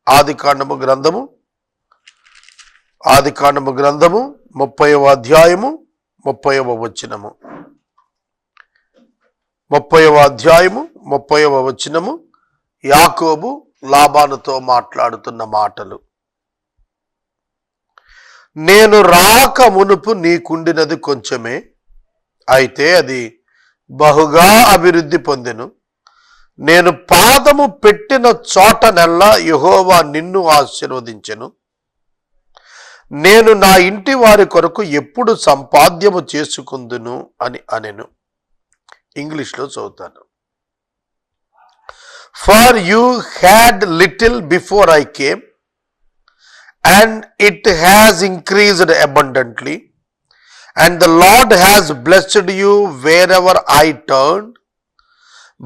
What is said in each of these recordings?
ఆదికాండము గ్రంథము 30వ అధ్యాయము 30వ వచనము. 30వ అధ్యాయము 30వ వచనము. యాకోబు లాబానుతో మాట్లాడుతున్న మాటలు. నేను రాక మునుపు నీకుండినది కొంచెమే, అయితే అది బహుగా అభివృద్ధి పొందెను. నేను పాదము పెట్టిన చోటనెల్లా యెహోవా నిన్ను ఆశీర్వదించెను. నేను నా ఇంటి వారి కొరకు ఎప్పుడు సంపాద్యము చేసుకుందును అని అనెను. ఇంగ్లీష్లో చదువుతాను. For you had little before I came, and it has increased abundantly, and the Lord has blessed you wherever I turned.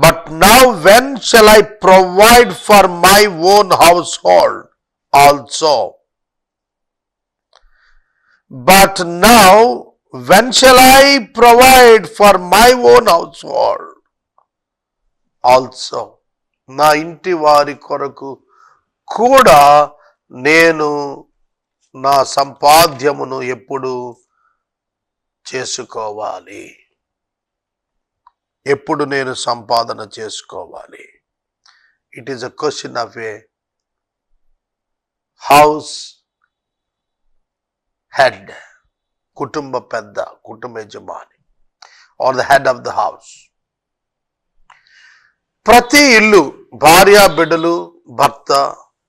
But now when shall I provide for my own household also? But now when shall I provide for my own household also? నా ఇంటి వారి కొరకు కూడా నేను నా సంపాద్యమును ఎప్పుడు చేసుకోవాలి? ఎప్పుడు నేను సంపాదన చేసుకోవాలి? It is a question of a house head, కుటుంబ పెద్ద, కుటుంబ యజమాని, or the head of the house. ప్రతి ఇల్లు భార్య బిడ్డలు, భర్త,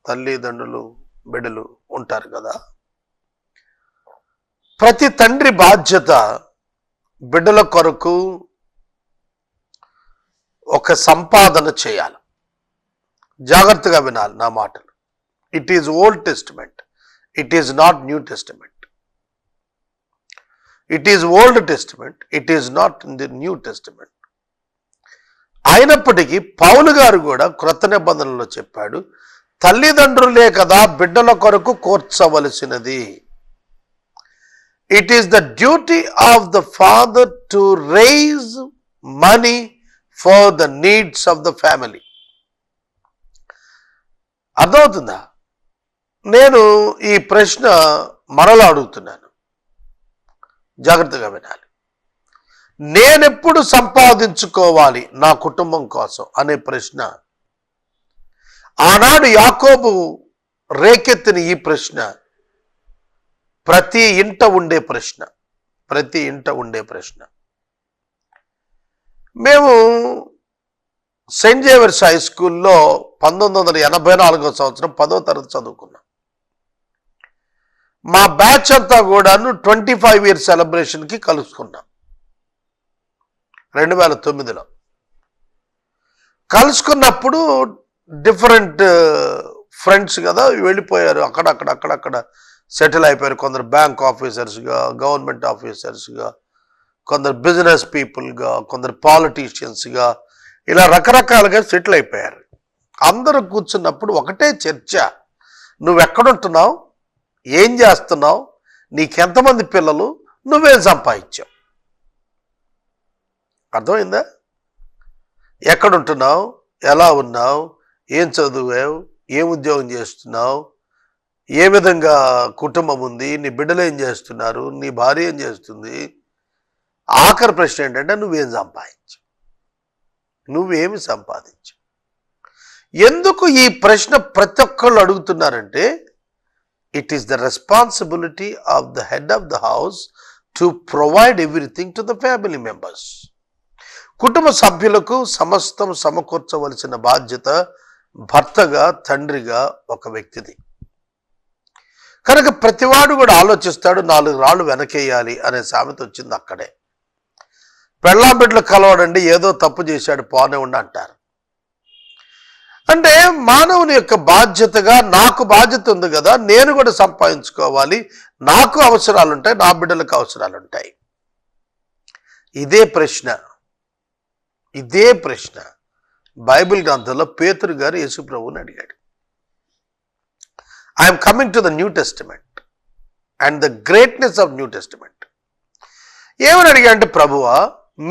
తల్లిదండ్రులు, బిడ్డలు ఉంటారు కదా. ప్రతి తండ్రి బాధ్యత బిడ్డల కొరకు ఒక సంపాదన చేయాలి. జాగ్రత్తగా వినాలి నా మాటలు. It is old testament, it is not new testament. It is old testament, it is not in the new testament. అయినప్పటికీ పౌలు గారు కూడా క్రొత్త నిబంధనలో చెప్పాడు, తల్లిదండ్రులే కదా బిడ్డల కొరకు కూర్చవలసినది. It is the duty of the father to raise money for the needs of the family. అర్థమవుతుందా? నేను ఈ ప్రశ్న మరలా అడుగుతున్నాను, జాగ్రత్తగా వినాలి. నేనెప్పుడు సంపాదించుకోవాలి నా కుటుంబం కోసం అనే ప్రశ్న, ఆనాడు యాకోబు రేకెత్తిన ఈ ప్రశ్న ప్రతి ఇంట ఉండే ప్రశ్న, ప్రతి ఇంట ఉండే ప్రశ్న. మేము సెయింట్ జేవియర్స్ హై స్కూల్లో 1984వ సంవత్సరం 10వ తరగతి చదువుకున్నాం. మా బ్యాచ్ అంతా కూడాను 25 ఇయర్స్ సెలబ్రేషన్కి కలుసుకున్నాం. 2009లో కలుసుకున్నప్పుడు డిఫరెంట్ ఫ్రెండ్స్ కదా, వెళ్ళిపోయారు. అక్కడక్కడ సెటిల్ అయిపోయారు. కొందరు బ్యాంక్ ఆఫీసర్స్గా, గవర్నమెంట్ ఆఫీసర్స్గా, కొందరు బిజినెస్ పీపుల్గా, కొందరు పాలిటీషియన్స్గా, ఇలా రకరకాలుగా సెటిల్ అయిపోయారు. అందరూ కూర్చున్నప్పుడు ఒకటే చర్చ, నువ్వెక్కడుంటున్నావు, ఏం చేస్తున్నావు, నీకెంతమంది పిల్లలు, నువ్వేం సంపాదించావు. అర్థమైందా? ఎక్కడుంటున్నావు, ఎలా ఉన్నావు, ఏం చదువావు, ఏం ఉద్యోగం చేస్తున్నావు, ఏ విధంగా కుటుంబం ఉంది, నీ బిడ్డలు ఏం చేస్తున్నారు, నీ భార్య ఏం చేస్తుంది. ఆఖరి ప్రశ్న ఏంటంటే నువ్వేం సంపాదించు, నువ్వేమి సంపాదించు. ఎందుకు ఈ ప్రశ్న ప్రతి ఒక్కళ్ళు అడుగుతున్నారంటే, it is the responsibility of the head of the house to provide everything to the family members. కుటుంబ సభ్యులకు సమస్తం సమకూర్చవలసిన బాధ్యత భర్తగా, తండ్రిగా ఒక వ్యక్తిది. కనుక ప్రతివాడు కూడా ఆలోచిస్తాడు, 4 రాళ్ళు వెనకేయాలి అనే సామెత వచ్చింది అక్కడే. పెళ్ళాం బిడ్డలు కలవడండి, ఏదో తప్పు చేశాడు పోనివ్వండి అంటారు. అంటే మానవుని యొక్క బాధ్యతగా నాకు బాధ్యత ఉంది కదా, నేను కూడా సంపాదించుకోవాలి, నాకు అవసరాలు ఉంటాయి, నా బిడ్డలకు అవసరాలు ఉంటాయి. ఇదే ప్రశ్న బైబిల్ గ్రంథంలో పేతురు గారు యేసు ప్రభువుని అడిగాడు. I'm coming to the new testament and the greatness of new testament. ఏమని అడిగా అంటే, ప్రభువా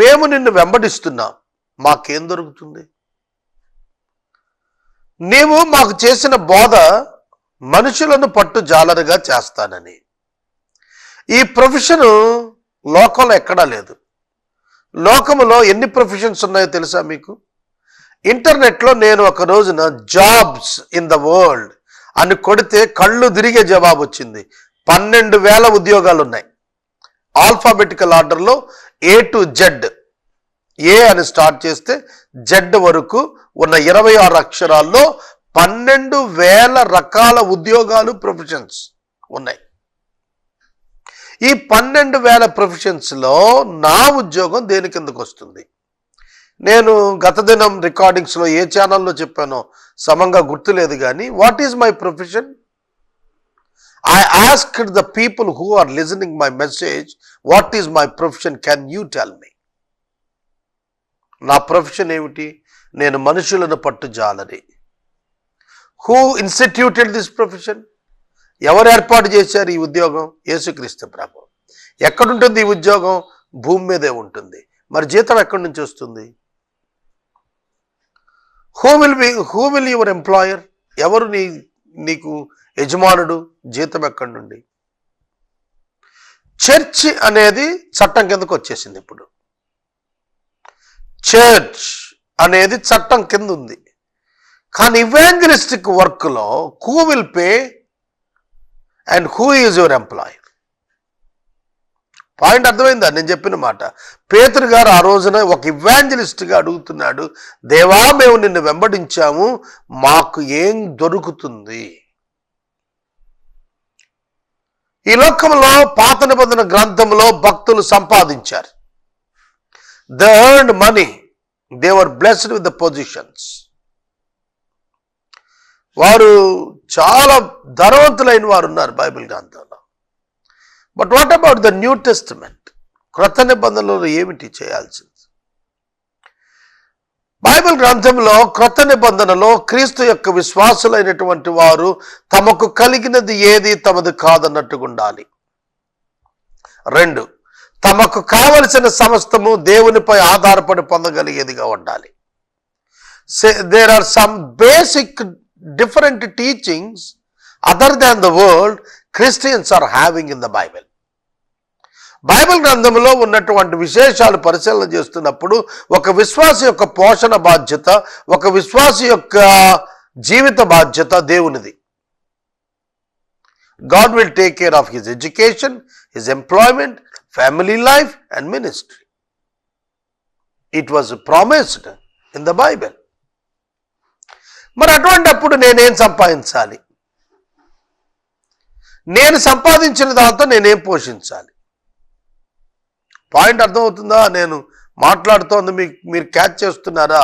మేము నిన్ను వెంబడిస్తున్నాం, మాకేం దొరుకుతుంది? నీవు మాకు చేసిన బోధ మనుషులను పట్టు జాలరుగా చేస్తానని. ఈ ప్రొఫెషన్ లోకంలో ఎక్కడా లేదు. లోకములో ఎన్ని ప్రొఫెషన్స్ ఉన్నాయో తెలుసా మీకు? ఇంటర్నెట్లో నేను ఒక రోజున జాబ్స్ ఇన్ ద వరల్డ్ అని కొడితే కళ్ళు తిరిగే జవాబు వచ్చింది. 12,000 ఉద్యోగాలు ఉన్నాయి. ఆల్ఫాబెటికల్ ఆర్డర్లో A to Z. ఏ అని స్టార్ట్ చేస్తే జెడ్ వరకు ఉన్న 26 అక్షరాల్లో 12,000 రకాల ఉద్యోగాలు, ప్రొఫెషన్స్ ఉన్నాయి. ఈ 12,000 ప్రొఫెషన్స్లో నా ఉద్యోగం దేని కిందకు వస్తుంది? నేను గత దినం రికార్డింగ్స్లో ఏ ఛానల్లో చెప్పానో సమంగా గుర్తులేదు, కానీ what is my profession? I asked the people who are listening my message, what is my profession? Can you tell me? నా ప్రొఫెషన్ ఏమిటి? నేను మనుషులను పట్టు జాలరి. Who instituted this profession? ఎవరు ఏర్పాటు చేశారు ఈ ఉద్యోగం? యేసుక్రీస్తు ప్రభు. ఎక్కడుంటుంది ఈ ఉద్యోగం? భూమి మీదే ఉంటుంది. మరి జీతం ఎక్కడి నుంచి వస్తుంది? Who will your employer? ఎవరు నీకు యజమానుడు? జీతం ఎక్కడి నుండి? చర్చ్ అనేది చట్టం కిందకు వచ్చేసింది. ఇప్పుడు చర్చ్ అనేది చట్టం కింద ఉంది. కానీ ఇవాంజలిస్టిక్ వర్క్లో who will pay and who is your employer? Point అర్థమైందా నేను చెప్పిన మాట? పేతురు గారు ఆ రోజున ఒక ఇవాంజలిస్ట్గా అడుగుతున్నాడు, దేవా మేము నిన్ను వెంబడించాము, మాకు ఏం దొరుకుతుంది? ఈ లోకంలో పాత నిబంధన గ్రంథంలో భక్తులు సంపాదించారు. They earned money, they were blessed with the positions. వారు చాలా ధనవంతులైన వారు ఉన్నారు బైబిల్ గ్రంథంలో. But what about the new testament? క్రొత్త నిబంధనలో ఏమిటి చేయాల్సింది? బైబిల్ గ్రంథంలో క్రొత్త నిబంధనలో క్రీస్తు యొక్క విశ్వాసులైనటువంటి వారు తమకు కలిగినది ఏది తమది కాదన్నట్టుగా ఉండాలి. 2, తమకు కావలసిన సమస్తము దేవునిపై ఆధారపడి పొందగలిగేదిగా ఉండాలి. There are some basic different teachings other than the world Christians are having in the Bible. Bible గ్రంథంలో ఉన్నటువంటి విశేషాలు పరిశీలన చేస్తున్నప్పుడు ఒక విశ్వాసి యొక్క పోషణ బాధ్యత, ఒక విశ్వాసి యొక్క జీవిత బాధ్యత దేవునిది. God will take care of his education, his employment, family life and ministry. It was promised in the Bible. మరి అటువంటిప్పుడు నేనేం సంపాదించాలి? నేను సంపాదించిన దాంతో నేనేం పోషించాలి? పాయింట్ అర్థమవుతుందా? నేను మాట్లాడుతోంది మీరు క్యాచ్ చేస్తున్నారా?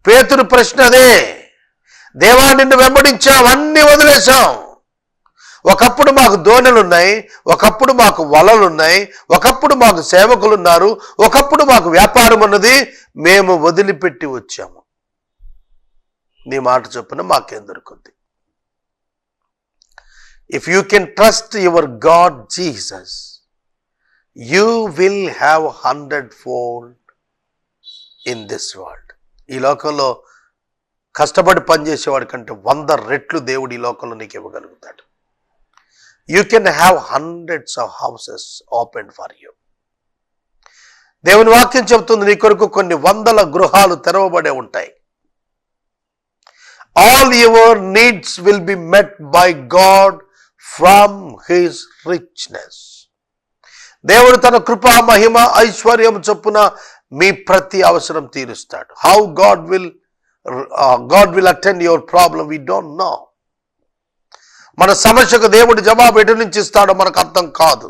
పేతురు ప్రశ్న అదే. దేవా నిన్ను వెంబడించాం, అన్నీ వదిలేశాం. ఒకప్పుడు మాకు దోణెలున్నాయి, ఒకప్పుడు మాకు వలలున్నాయి, ఒకప్పుడు మాకు సేవకులున్నారు, ఒకప్పుడు మాకు వ్యాపారం ఉన్నది, మేము వదిలిపెట్టి వచ్చాము. నీ మాట చొప్పున మాకేం దొరుకుద్ది? If you can trust your God Jesus, you will have 100-fold in this world. ఈ లోకంలో కష్టపడి పనిచేసేవాడి కంటే 100 రెట్లు దేవుడు ఈ లోకంలో నీకు ఇవ్వగలుగుతాడు. You can have hundreds of houses opened for you. దేవుని వాక్యం చెబుతుంది, నీ కొరకు కొన్ని 100 గృహాలు తెరవబడే ఉంటాయి. All your needs will be met by God from his richness. దేవుడు తన కృపా మహిమ ఐశ్వర్యం చొప్పున మీ ప్రతి అవసరం తీరుస్తాడు. How God will attend your problem, we don't know. మన సమస్యకు దేవుడి జవాబు ఎటు నుంచి ఇస్తాడో మనకు అర్థం కాదు.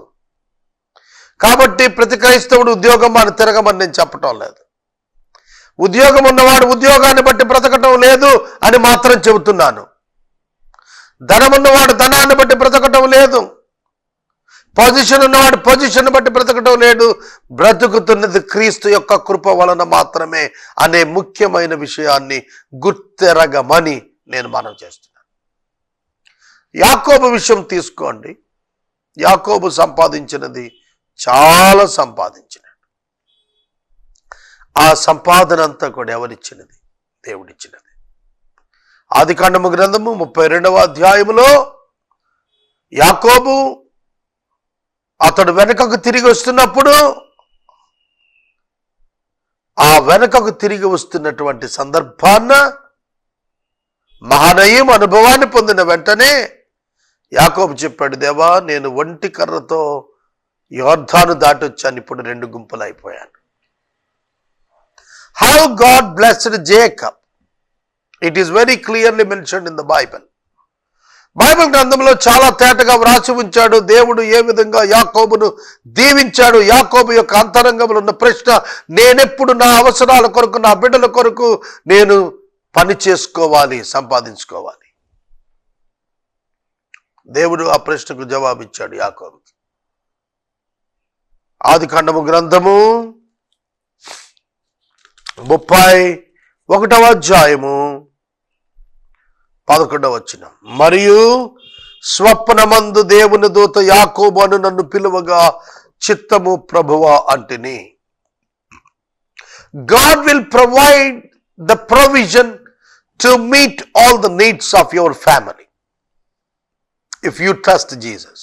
కాబట్టి ప్రతి క్రైస్తవుడు ఉద్యోగం అని తిరగమని నేను చెప్పటం లేదు. ఉద్యోగం ఉన్నవాడు ఉద్యోగాన్ని బట్టి బ్రతకటం లేదు అని మాత్రం చెబుతున్నాను. ధనం ఉన్నవాడు ధనాన్ని బట్టి బ్రతకటం లేదు. పొజిషన్ ఉన్నవాడు పొజిషన్ బట్టి బ్రతకటం లేదు. బ్రతుకుతున్నది క్రీస్తు యొక్క కృప వలన మాత్రమే అనే ముఖ్యమైన విషయాన్ని గుర్తెరగమని నేను మనవి చేస్తున్నాను. యాకోబు విషయం తీసుకోండి. యాకోబు సంపాదించినది చాలా సంపాదించినాడు. ఆ సంపాదన అంతా కూడా ఎవరిచ్చినది? దేవుడిచ్చినది. ఆదికాండము గ్రంథము 32వ అధ్యాయములో యాకోబు అతడు వెనుకకు తిరిగి వస్తున్నప్పుడు, ఆ వెనుకకు తిరిగి వస్తున్నటువంటి సందర్భాన్న మహనీయం అనుభవాన్ని పొందిన వెంటనే యాకోబు చెప్పాడు, దేవా నేను ఒంటి కర్రతో యోర్దాను దాటొచ్చాను, ఇప్పుడు 2 గుంపులు అయిపోయాను. How God blessed Jacob, it is very clearly mentioned in the Bible. Bible గ్రంథంలో చాలా తేటగా వ్రాసి ఉంచాడు దేవుడు ఏ విధంగా యాకోబును దీవించాడు. యాకోబు యొక్క అంతరంగంలో ఉన్న ప్రశ్న, నేనెప్పుడు నా అవసరాల కొరకు, నా బిడ్డల కొరకు నేను పని చేసుకోవాలి, సంపాదించుకోవాలి. దేవుడు ఆ ప్రశ్నకు జవాబిచ్చాడు యాకోబుకి. ఆదికాండము గ్రంథము 31వ అధ్యాయము 11వ వచనం, మరియు స్వప్నమందు దేవుని దూత యాకోబు అను నన్ను పిలువగా చిత్తము ప్రభువా అంటిని. God will provide the provision to meet all the needs of your family if you trust Jesus.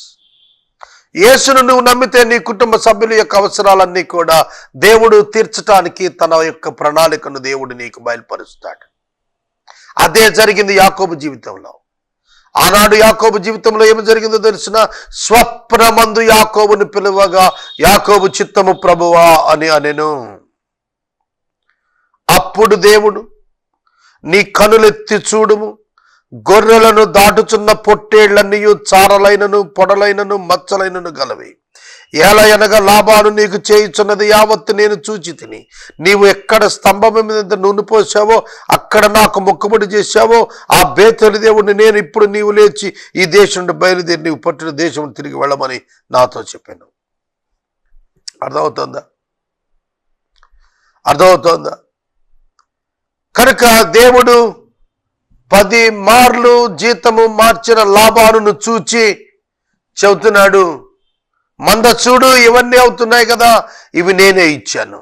యేసును నువ్వు నమ్మితే నీ కుటుంబ సభ్యుల యొక్క అవసరాలన్నీ కూడా దేవుడు తీర్చడానికి తన యొక్క ప్రణాళికను దేవుడు నీకు బయలుపరుస్తాడు. అదే జరిగింది యాకోబు జీవితంలో. ఆనాడు యాకోబు జీవితంలో ఏమి జరిగిందో తెలిసిన, స్వప్నమందు యాకోబుని పిలువగా యాకోబు చిత్తము ప్రభువా అని అనెను. అప్పుడు దేవుడు, నీ కనులెత్తి చూడుము, గొర్రెలను దాటుచున్న పొట్టేళ్లన్నీయు చారలైనను పొడలైనను మచ్చలైనను గలవి. ఏలయనగా లాబాను నీకు చేయుచున్నది యావత్తు నేను చూచి తిని. నీవు ఎక్కడ స్తంభం మీద నూనె పోసావో, అక్కడ నాకు మొక్కుబడి చేశావో, ఆ బేతేలు దేవుడిని నేను ఇప్పుడు నీవు లేచి ఈ దేశం నుండి బయలుదేరి నీవు పట్టిన దేశం తిరిగి వెళ్ళమని నాతో చెప్పాను. అర్థమవుతోందా? అర్థమవుతోందా? కనుక దేవుడు 10 మార్లు జీతము మార్చిన లాబానును చూచి చెబుతున్నాడు, మంద చూడు, ఇవన్నీ అవుతున్నాయి కదా, ఇవి నేనే ఇచ్చాను.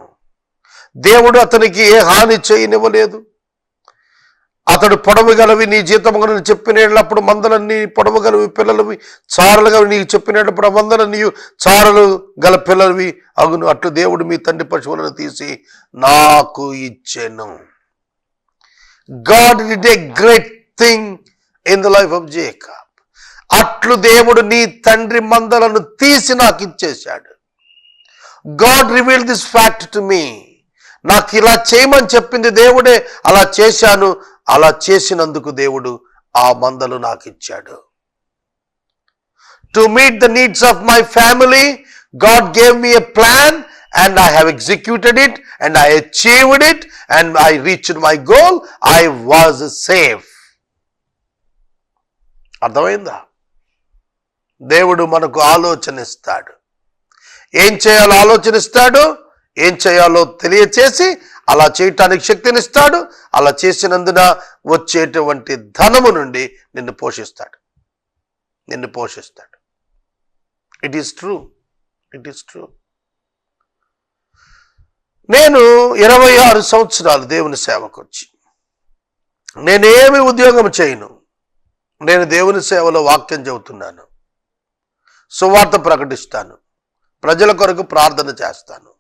దేవుడు అతనికి ఏ హాని చేయనివ్వలేదు. అతడు పొడవగలవి నీ జీతముగా చెప్పినప్పుడు మందలన్నీ పొడవగలవి పిల్లలవి, చారలుగా నీకు చెప్పినప్పుడు మందలన్నీ చారలు గల పిల్లలవి అగును. అట్లు దేవుడు మీ తండ్రి పశువులను తీసి నాకు ఇచ్చెను. God did a great thing in the life of Jacob. అట్లు దేవుడు నీ తండ్రి మందలను తీసి నాకు ఇచ్చేశాడు. God revealed this fact to me. నాకు ఇలా చేయమని చెప్పింది దేవుడే, అలా చేశాను. అలా చేసినందుకు దేవుడు ఆ మందలు నాకు ఇచ్చాడు. To meet the needs of my family, God gave me a plan and I have executed it and I achieved it and I reached my goal. I was safe. అర్థమైందా? దేవుడు మనకు ఆలోచన ఇస్తాడు. ఏం చేయాలో ఆలోచన ఇస్తాడు, ఏం చేయాలో తెలియచేసి అలా చేయటానికి శక్తినిస్తాడు. అలా చేసినందున వచ్చేటువంటి ధనము నుండి నిన్ను పోషిస్తాడు. It is true. నేను 26 సంవత్సరాలు దేవుని సేవకు వచ్చి నేనేమి ఉద్యోగం చేయను. నేను దేవుని సేవలో వాక్యం చెబుతున్నాను, సువార్త ప్రకటిస్తాను, ప్రజల కొరకు ప్రార్థన చేస్తాను,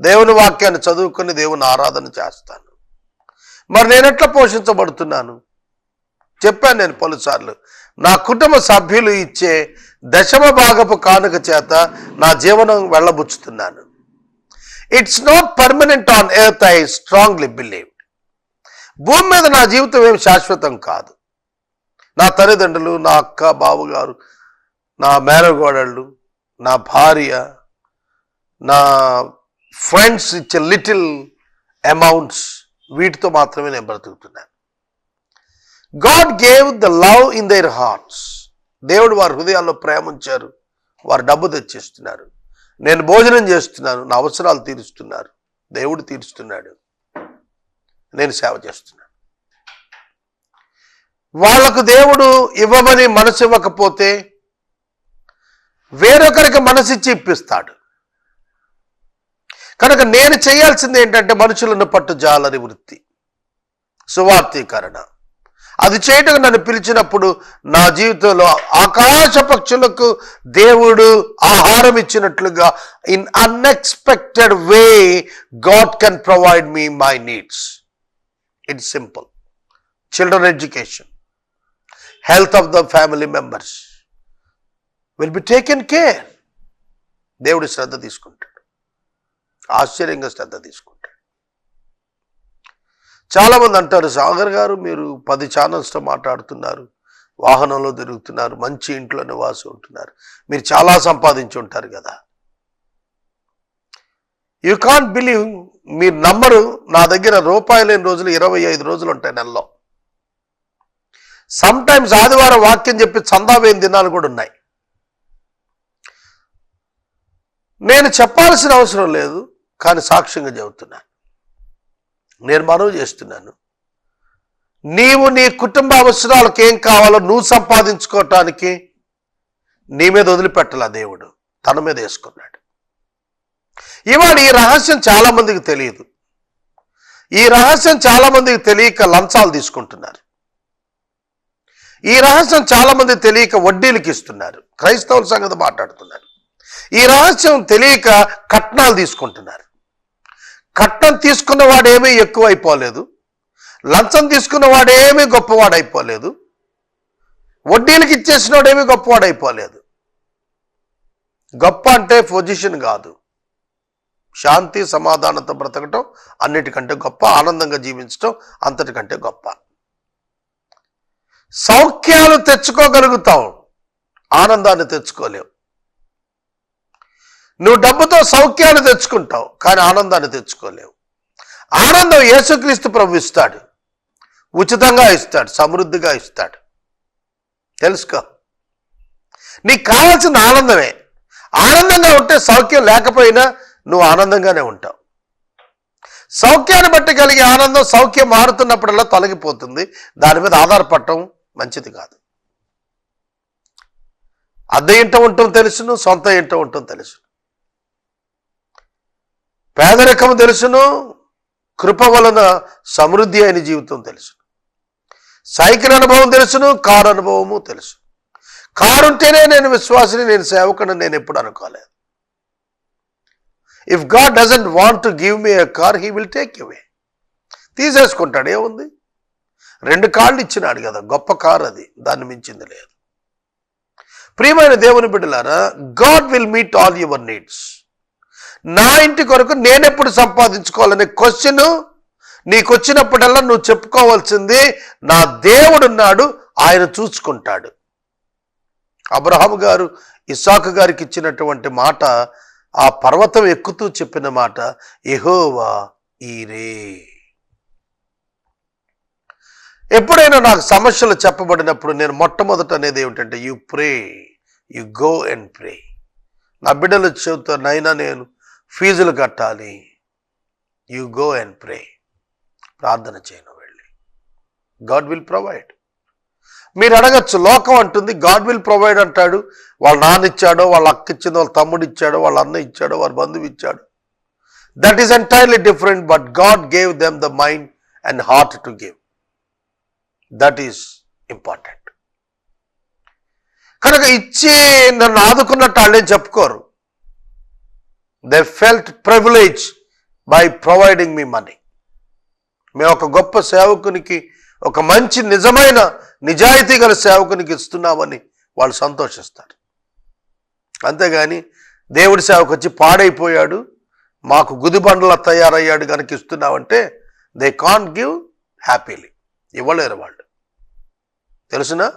దేవుని వాక్యాన్ని చదువుకొని దేవుని ఆరాధన చేస్తాను. మరి నేను ఎట్లా పోషించబడుతున్నాను చెప్పాను. నేను పలుసార్లు నా కుటుంబ సభ్యులు ఇచ్చే 10వ భాగపు కానుక చేత నా జీవనం వెళ్ళబుచ్చుతున్నాను. It's not permanent on earth, I strongly believed. భూమి మీద నా జీవితం ఏమి శాశ్వతం కాదు. నా తల్లిదండ్రులు, నా అక్క, బావగారు, నా మేనగోడళ్ళు, నా భార్య, నా ఫ్రెండ్స్ ఇచ్చే లిటిల్ అమౌంట్స్, వీటితో మాత్రమే నేను బ్రతుకుతున్నాను. God gave the love in their hearts. దేవుడు వారి హృదయాల్లో ప్రేమ ఉంచారు. వారు డబ్బు తెచ్చిస్తున్నారు, నేను భోజనం చేస్తున్నాను, నా అవసరాలు తీరుస్తున్నారు, దేవుడు తీరుస్తున్నాడు, నేను సేవ చేస్తున్నాను. వాళ్లకు దేవుడు ఇవ్వమని మనసు ఇవ్వకపోతే వేరొకరికి మనసిచ్చి ఇప్పిస్తాడు. కనుక నేను చేయాల్సింది ఏంటంటే మనుషులను పట్టు జాలరి వృత్తి, సువార్తీకరణ. అది చేయటకు నన్ను పిలిచినప్పుడు నా జీవితంలో ఆకాశ పక్షులకు దేవుడు ఆహారం ఇచ్చినట్లుగా in unexpected way God can provide me my needs. It's simple. Children education, health of the family members will be taken care. దేవుడు శ్రద్ధ తీసుకుంటాడు, ఆశ్చర్యంగా శ్రద్ధ తీసుకుంటాడు. చాలామంది అంటారు, సాగర్ గారు మీరు 10 ఛానల్స్తో మాట్లాడుతున్నారు, వాహనంలో తిరుగుతున్నారు, మంచి ఇంట్లో నివాసం ఉంటున్నారు, మీరు చాలా సంపాదించి ఉంటారు కదా. యూ కాంట్ బిలీవ్, మీరు నమ్మరు, నా దగ్గర రూపాయి లేని రోజులు 25 రోజులు ఉంటాయి నెలలో. సమ్ టైమ్స్ ఆదివారం వాక్యం చెప్పి చందా వేయని దినాలు కూడా ఉన్నాయి. నేను చెప్పాల్సిన అవసరం లేదు, కానీ సాక్ష్యంగా చెబుతున్నాను. నేను మనవి చేస్తున్నాను, నీవు నీ కుటుంబ అవసరాలకు ఏం కావాలో నువ్వు సంపాదించుకోవటానికి నీ మీద వదిలిపెట్టాల దేవుడు, తన మీద వేసుకున్నాడు. ఇవాళ ఈ రహస్యం చాలా మందికి తెలియదు. ఈ రహస్యం చాలా మందికి తెలియక లంచాలు తీసుకుంటున్నారు. ఈ రహస్యం చాలా మందికి తెలియక వడ్డీలకు ఇస్తున్నారు. క్రైస్తవుల సంగతి మాట్లాడుతున్నారు. ఈ రహస్యం తెలియక కట్నాలు తీసుకుంటున్నారు. కట్నం తీసుకున్న వాడేమీ ఎక్కువ అయిపోలేదు, లంచం తీసుకున్న వాడేమీ గొప్పవాడైపోలేదు, వడ్డీలకు ఇచ్చేసిన వాడేమీ గొప్పవాడైపోలేదు. గొప్ప అంటే పొజిషన్ కాదు, శాంతి సమాధానంతో బ్రతకటం అన్నిటికంటే గొప్ప, ఆనందంగా జీవించటం అంతటికంటే గొప్ప. సౌఖ్యాలు తెచ్చుకోగలుగుతాం, ఆనందాన్ని తెచ్చుకోలేవు. నువ్వు డబ్బుతో సౌఖ్యాన్ని తెచ్చుకుంటావు, కానీ ఆనందాన్ని తెచ్చుకోలేవు. ఆనందం యేసుక్రీస్తు ప్రభు ఇస్తాడు, ఉచితంగా ఇస్తాడు, సమృద్ధిగా ఇస్తాడు. తెలుసుకో, నీకు కావాల్సిన ఆనందమే. ఆనందంగా ఉంటే సౌఖ్యం లేకపోయినా నువ్వు ఆనందంగానే ఉంటావు. సౌఖ్యాన్ని బట్టి కలిగే ఆనందం సౌఖ్యం మారుతున్నప్పుడల్లా తొలగిపోతుంది. దాని మీద ఆధారపడటం మంచిది కాదు. అద్దె ఇంట ఉండటం తెలుసును, సొంత ఇంట ఉండటం తెలుసును, పేదరికం తెలుసును, కృప వలన సమృద్ధి అయిన జీవితం తెలుసు. సైకిల్ అనుభవం తెలుసును, కారు అనుభవము తెలుసు. కారు ఉంటేనే నేను విశ్వాసిని, నేను సేవకుని నేను ఎప్పుడు అనుకోలేదు. If God doesn't want to give me a car, he will take away. తీసేసుకుంటాడు, ఏముంది. 2 కాళ్ళు ఇచ్చినాడు కదా, గొప్ప కారు అది, దాన్ని మించింది లేదు. ప్రియమైన దేవుని బిడ్డలారా, God will meet all your needs. నా ఇంటి కొరకు నేనెప్పుడు సంపాదించుకోవాలనే క్వశ్చన్ నీకు వచ్చినప్పుడల్లా నువ్వు చెప్పుకోవాల్సింది, నా దేవుడున్నాడు, ఆయన చూసుకుంటాడు. అబ్రహాము గారు ఇస్సాకు గారికి ఇచ్చినటువంటి మాట, ఆ పర్వతం ఎక్కుతూ చెప్పిన మాట, యెహోవా ఈరే. ఎప్పుడైనా నాకు సమస్యలు చెప్పబడినప్పుడు నేను మొట్టమొదట అనేది ఏమిటంటే, you pray, you go and pray. నా బిడ్డలు చెబుతారు, నైనా నేను ఫీజులు కట్టాలి, యు గో అండ్ ప్రే. ప్రార్థన చేయను వెళ్ళి, గాడ్ విల్ ప్రొవైడ్. మీరు అడగచ్చు, లోకం అంటుంది గాడ్ విల్ ప్రొవైడ్ అంటాడు. వాళ్ళ నాన్న ఇచ్చాడో, వాళ్ళ అక్క ఇచ్చిందో, వాళ్ళ తమ్ముడు ఇచ్చాడో, వాళ్ళ అన్న ఇచ్చాడో, వాళ్ళ బంధువు ఇచ్చాడు. That is entirely different. But God gave them the mind and heart to give. That is important. కనుక ఇచ్చి నన్ను ఆదుకున్నట్టు వాళ్ళేం చెప్పుకోరు. They felt privileged by providing me money. మేము ఒక గొప్ప సేవకునికి, ఒక మంచి నిజమైన నిజాయితీ గల సేవకునికి ఇస్తున్నామని వాళ్ళు సంతోషిస్తారు. అంతేగాని దేవుడి సేవకు వచ్చి పాడైపోయాడు, మాకు గుదిబండలా తయారయ్యాడు కనుక ఇస్తున్నామంటే దే కాంట్ గివ్ హ్యాపీలీ. ఇవ్వలేరు వాళ్ళు. తెలుసునా?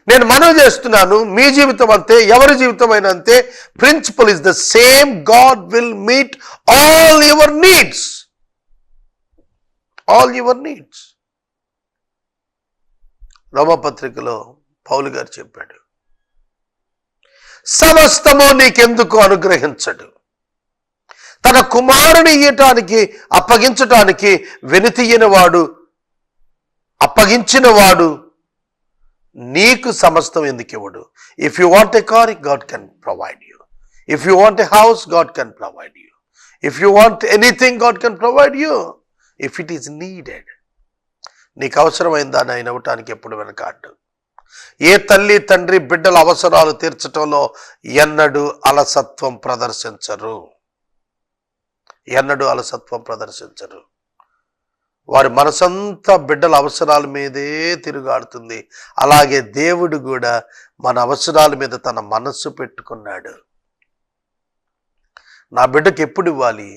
నేను మనవి చేస్తున్నాను, మీ జీవితం అంతే, ఎవరి జీవితం అయినా అంతే. Principle is the same. God will meet all your needs. All your needs. రోమపత్రికలో పౌలు గారు చెప్పాడు, సమస్తము నీకెందుకు అనుగ్రహించడు, తన కుమారుని ఇయ్యటానికి అప్పగించటానికి వెనుతీయని వాడు, అప్పగించిన వాడు నీకు సమస్తం ఎందుకు ఇవ్వడు? If you want a car, God can provide you. If you want a house, God can provide you. If you want anything, God can provide you if it is needed. నీకు అవసరమైన దాన్ని ఆయన ఇవ్వటానికి ఎప్పుడు వెనకాడు. ఏ తల్లి తండ్రి బిడ్డల అవసరాలు తీర్చటంలో ఎన్నడూ అలసత్వం ప్రదర్శించరు. ఎన్నడూ అలసత్వం ప్రదర్శించరు. వారి మనసంతా బిడ్డల అవసరాల మీదే తిరుగాడుతుంది. అలాగే దేవుడు కూడా మన అవసరాల మీద తన మనస్సు పెట్టుకున్నాడు. నా బిడ్డకి ఎప్పుడు ఇవ్వాలి,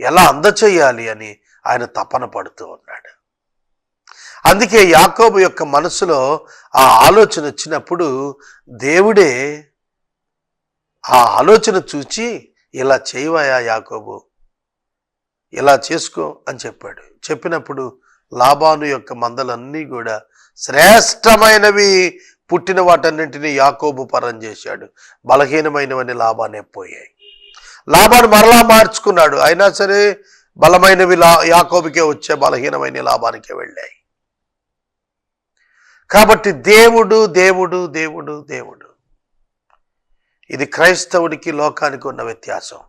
ఎలా అందచేయాలి అని ఆయన తపన పడుతూ ఉన్నాడు. అందుకే యాకోబు యొక్క మనసులో ఆ ఆలోచన వచ్చినప్పుడు దేవుడే ఆ ఆలోచన చూచి, ఇలా చేయవయా యాకోబు, ఇలా చేసుకో అని చెప్పాడు. చెప్పినప్పుడు లాబాను యొక్క మందలన్నీ కూడా శ్రేష్టమైనవి పుట్టిన వాటన్నింటినీ యాకోబు పరం చేశాడు. బలహీనమైనవన్నీ లాబానే పోయాయి. లాబాను మరలా మార్చుకున్నాడు. అయినా సరే బలమైనవి యాకోబుకే వచ్చే, బలహీనమైన లాబానికే వెళ్ళాయి. కాబట్టి దేవుడు దేవుడు దేవుడు దేవుడు. ఇది క్రైస్తవుడికి లోకానికి ఉన్న వ్యత్యాసం.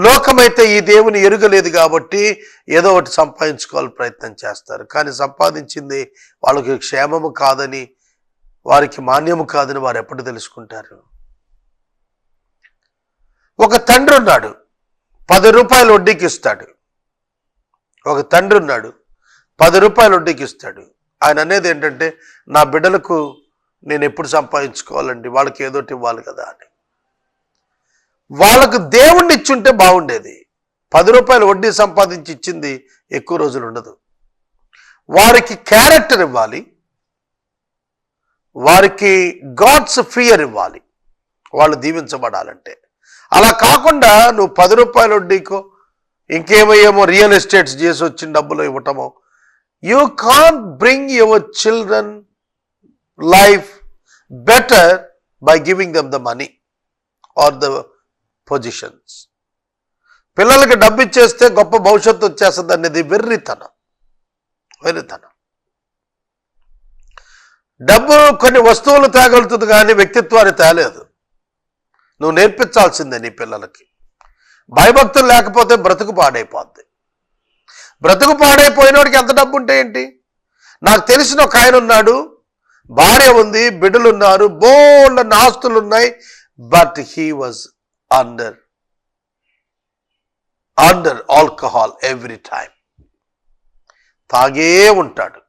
లోకమైతే ఈ దేవుని ఎరుగలేదు కాబట్టి ఏదో ఒకటి సంపాదించుకోవాలి ప్రయత్నం చేస్తారు. కానీ సంపాదించింది వాళ్ళకి క్షేమము కాదని, వారికి మాన్యము కాదని వారు ఎప్పుడు తెలుసుకుంటారు? ఒక తండ్రి ఉన్నాడు, 10 రూపాయలు వడ్డీకి ఇస్తాడు. ఒక తండ్రి ఉన్నాడు, 10 రూపాయలు వడ్డీకి ఇస్తాడు. ఆయన అనేది ఏంటంటే, నా బిడ్డలకు నేను ఎప్పుడు సంపాదించుకోవాలండి, వాళ్ళకి ఏదోటి ఇవ్వాలి కదా అని. వాళ్ళకు దేవుణ్ణి ఇచ్చుంటే బాగుండేది. 10 రూపాయలు వడ్డీ సంపాదించి ఇచ్చింది ఎక్కువ రోజులు ఉండదు. వారికి క్యారెక్టర్ ఇవ్వాలి, వారికి గాడ్స్ ఫియర్ ఇవ్వాలి, వాళ్ళు దీవించబడాలంటే. అలా కాకుండా నువ్వు 10 రూపాయల వడ్డీకో ఇంకేమయ్యేమో రియల్ ఎస్టేట్స్ చేసి వచ్చిన డబ్బులు ఇవ్వటమో, you can't bring your children life better by giving them the money or the positions. పిల్లలకి డబ్బు ఇచ్చేస్తే గొప్ప భవిష్యత్తు వచ్చేస్తుంది అనేది వెర్రితనం. డబ్బు కొన్ని వస్తువులు తేగలుగుతుంది కానీ వ్యక్తిత్వాన్ని తేలేదు. నువ్వు నేర్పించాల్సిందే నీ పిల్లలకి. భయభక్తులు లేకపోతే బ్రతుకు పాడైపోద్ది. బ్రతుకు పాడైపోయినోడికి ఎంత డబ్బు ఉంటే ఏంటి? నాకు తెలిసిన ఒక ఆయన ఉన్నాడు, భార్య ఉంది, బిడ్డలు ఉన్నారు, బోల్డ్ ఆస్తులు ఉన్నాయి. But he was under alcohol every time. తాగే ఉంటాడు.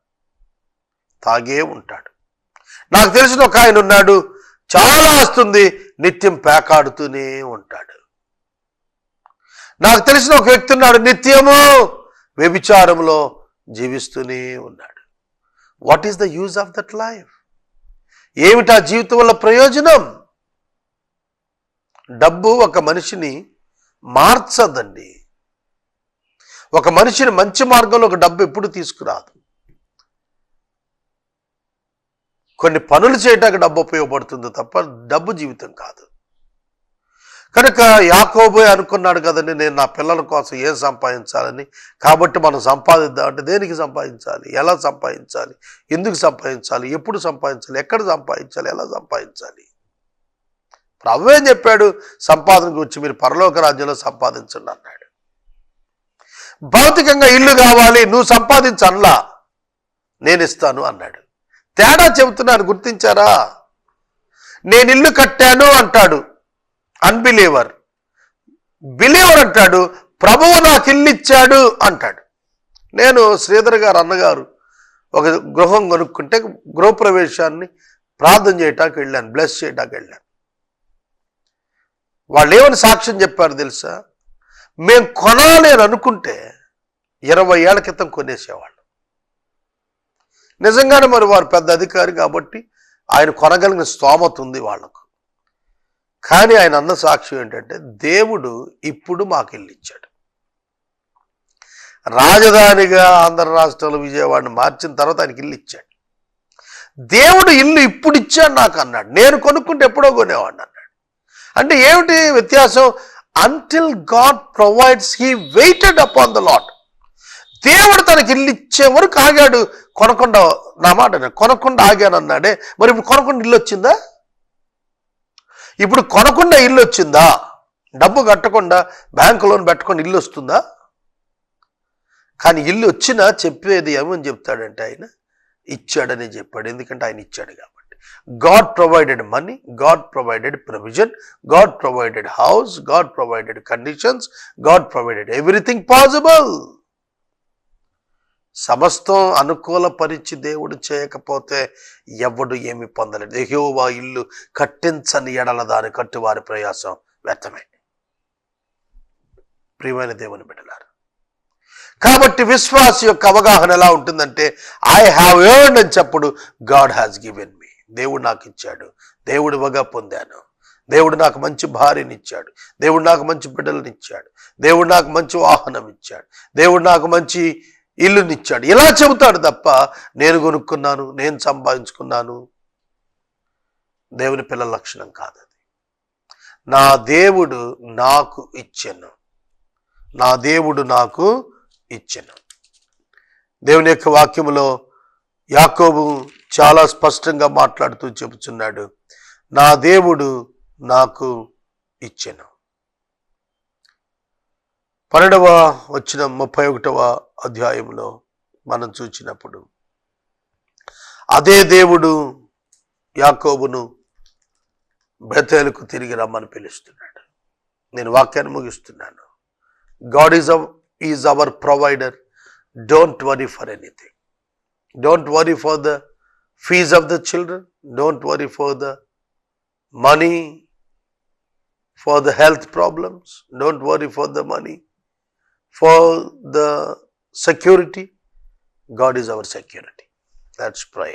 నాకు తెలిసిన ఒక ఆయన ఉన్నాడు, చాలా ఆస్తుంది, నిత్యం పేకాడుతూనే ఉంటాడు. నాకు తెలిసిన ఒక వ్యక్తి ఉన్నాడు, నిత్యము వ్యభిచారంలో జీవిస్తూనే ఉన్నాడు. What is the use of that life? ఏమిటా జీవితం వల్ల ప్రయోజనం? డబ్బు ఒక మనిషిని మార్చదండి. ఒక మనిషిని మంచి మార్గంలో ఒక డబ్బు ఎప్పుడు తీసుకురాదు. కొన్ని పనులు చేయడానికి డబ్బు ఉపయోగపడుతుంది తప్ప డబ్బు జీవితం కాదు. కనుక యాకోబు అనుకున్నాడు కదండి, నేను నా పిల్లల కోసం ఏం సంపాదించాలని. కాబట్టి మనం సంపాదిద్దాం అంటే దేనికి సంపాదించాలి, ఎలా సంపాదించాలి, ఎందుకు సంపాదించాలి, ఎప్పుడు సంపాదించాలి, ఎక్కడ సంపాదించాలి, ఎలా సంపాదించాలి? ప్రభువు ఏం చెప్పాడు? సంపాదన గురించి మీరు పరలోక రాజ్యంలో సంపాదించండి అన్నాడు. భౌతికంగా ఇల్లు కావాలి, నువ్వు సంపాదించన్లా, నేను ఇస్తాను అన్నాడు. తేడా చెబుతున్నాను, గుర్తించారా? నేను ఇల్లు కట్టాను అంటాడు అన్బిలీవర్. బిలీవర్ అంటాడు ప్రభువు నాకు ఇల్లు ఇచ్చాడు అంటాడు. నేను శ్రీధర్ గారు అన్నగారు ఒక గృహం కొనుక్కుంటే గృహప్రవేశాన్ని ప్రార్థన చేయటానికి వెళ్ళాను, బ్లెస్ చేయటానికి వెళ్ళాను. వాళ్ళు ఏమని సాక్ష్యం చెప్పారు తెలుసా? మేము కొనాలి అని అనుకుంటే 20 ఏళ్ల క్రితం కొనేసేవాళ్ళు. నిజంగానే మరి వారు పెద్ద అధికారి కాబట్టి ఆయన కొనగలిగిన స్తోమత ఉంది వాళ్లకు. కానీ ఆయన అన్న సాక్ష్యం ఏంటంటే, దేవుడు ఇప్పుడు మాకు ఇల్లు ఇచ్చాడు. రాజధానిగా ఆంధ్ర రాష్ట్రంలో విజయవాడని మార్చిన తర్వాత ఆయనకి ఇల్లు ఇచ్చాడు. దేవుడు ఇల్లు ఇప్పుడు ఇచ్చాడు నాకు అన్నాడు. నేను కొనుక్కుంటే ఎప్పుడో కొనేవాడిని అన్నాడు. అంటే ఏమిటి వ్యత్యాసం? Until God provides he weighted upon the lord. దేవుడు తనకి ఇల్లు ఇచ్చే వరకు ఆగాడు. కొనకుండా, నా మాట కొనకుండా ఆగాను అన్నాడే. మరి ఇప్పుడు కొనకుండా ఇల్లు వచ్చిందా? ఇప్పుడు కొనకుండా ఇల్లు వచ్చిందా? డబ్బు కట్టకుండా బ్యాంకు లోన్ పెట్టకుండా ఇల్లు వస్తుందా? కానీ ఇల్లు వచ్చినా చెప్పేది ఏమని చెప్తాడంటే ఆయన ఇచ్చాడని చెప్పాడు. ఎందుకంటే ఆయన ఇచ్చాడు కాబట్టి. God provided money, God provided provision, God provided house, God provided conditions, God provided everything possible. సమస్తం అనుకూలపరిచి దేవుడు చేయకపోతే ఎవడు ఏమి పొందలేడు. యెహోవా ఇల్లు కట్టించని ఎడల దాని కట్టువారి ప్రయాసం వ్యర్థమే. ప్రియమైన దేవుని బిడ్డలారా, కాబట్టి విశ్వాస యొక్క అవగాహన ఎలా ఉంటుందంటే ఐ హ్యావ్ ఎర్న్డ్ అని చెప్పడు గాడ్ హ్యాస్ గివెన్ మీ. దేవుడు నాకు ఇచ్చాడు, దేవుడు ఇవ్వగా పొందాను, దేవుడు నాకు మంచి భార్యని ఇచ్చాడు, దేవుడు నాకు మంచి బిడ్డలను ఇచ్చాడు, దేవుడు నాకు మంచి వాహనం ఇచ్చాడు, దేవుడు నాకు మంచి ఇల్లునిచ్చాడు, ఇలా చెబుతాడు తప్ప నేను కొనుక్కున్నాను, నేను సంపాదించుకున్నాను, దేవుని పిల్లల లక్షణం కాదు అది. నా దేవుడు నాకు ఇచ్చెను, నా దేవుడు నాకు ఇచ్చెను. దేవుని యొక్క వాక్యములో యాకోబు చాలా స్పష్టంగా మాట్లాడుతూ చెబుతున్నాడు, నా దేవుడు నాకు ఇచ్చెను. 12వ వచనం 31వ అధ్యాయంలో మనం చూసినప్పుడు అదే దేవుడు యాకోబును బెతేలుకు తిరిగి రమ్మని పిలుస్తున్నాడు. నేను వాక్యాన్ని ముగిస్తున్నాను. God is our provider. Don't worry for anything. Don't worry for the fees of the children. Don't worry for the money, for the health problems. Don't worry for the money, for the security. God is our security. Let's pray.